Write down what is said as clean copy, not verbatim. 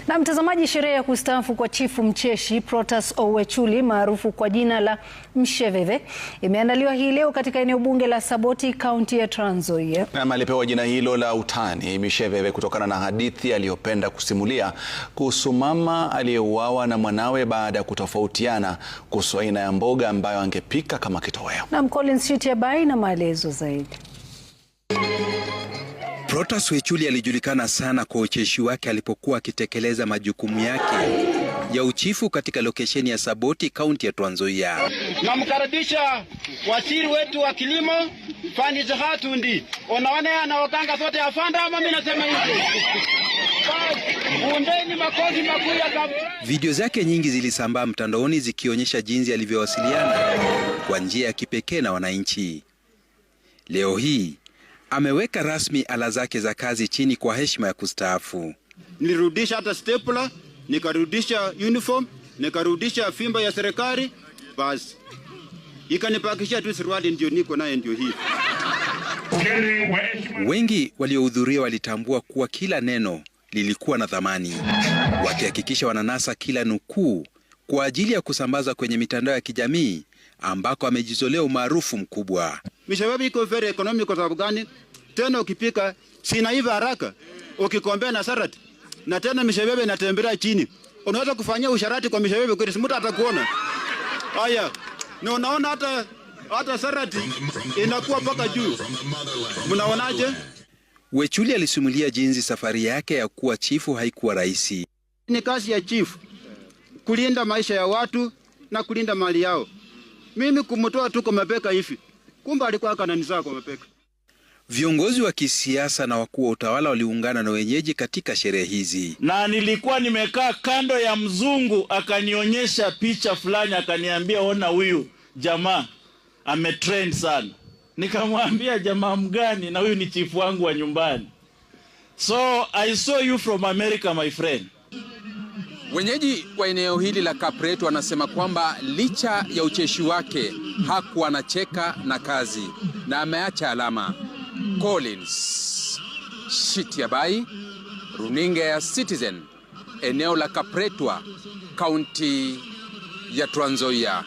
Na mtazamaji, sherehe ya kustaafu kwa Chifu Mcheshi Protas Owechuli maarufu kwa jina la Msheveve imeandaliwa hii leo katika eneo bunge la Saboti, kaunti ya Trans Nzoia. Na alipewa jina hilo la utani Msheveve kutokana na hadithi aliyopenda kusimulia kuhusu mama aliyeuawa na mwanawe baada ya kutofautiana kuhusu aina ya mboga ambayo angepika kama kitoweo. Na Collins Shitiabai na maelezo zaidi. Protas Owechuli alijulikana sana kwa ucheshi wake alipokuwa akitekeleza majukumu yake ya uchifu katika lokesheni ya Saboti, kaunti ya Trans Nzoia. Namkaribisha waziri wetu wa kilimo Fani Zahatundi. Unaona anaokanga sote afanda, ama mimi nasema hivi. Undeni makozi makuu ya video zake nyingi zilisambaa mtandaoni zikionyesha jinsi alivyowasiliana kwa njia ya kipekee na wananchi. Leo hii ameweka rasmi ala zake za kazi chini kwa heshima ya kustaafu. Nilirudisha hata stapler, nikarudisha uniform, nikarudisha fimba ya serikali, basi ikanipakishia tu suruali, ndio niko naye ndio hii. Wengi waliohudhuria walitambua kuwa kila neno lilikuwa na thamani, wakihakikisha wananasa kila nukuu kwa ajili ya kusambaza kwenye mitandao ya kijamii ambako amejizolea umaarufu mkubwa. Msheveve iko very economic kwa sababu gani? Tena ukipika sinaiva haraka, ukikombea na sarati. Na tena Msheveve inatembea chini. Unaweza kufanyia usharati kwa Msheveve kwa mtu atakuona. Haya. Na unaona hata sarati inakuwa mpaka juu. Mnaonaje? Owechuli alisimulia jinsi safari yake ya kuwa chifu haikuwa rahisi. Ni kazi ya chifu kulinda maisha ya watu na kulinda mali yao. Mimi kumtoa tu kwa mapeka hivi, kumbe alikuwa kananiza kwa mapeka. Viongozi wa kisiasa na wakuu wa utawala waliungana na wenyeji katika sherehe hizi. Na nilikuwa nimekaa kando ya mzungu, akanionyesha picha fulani, akaniambia ona huyu jamaa ametrend sana. Nikamwambia jamaa mgani? Na huyu ni chifu wangu wa nyumbani. So I saw you from America my friend. Wenyeji wa eneo hili la Kapret wanasema kwamba licha ya ucheshi wake hakuwa anacheka na kazi na ameacha alama. Collins Shitiabai, runinga ya Citizen, eneo la Kapretwa, kaunti ya Trans Nzoia.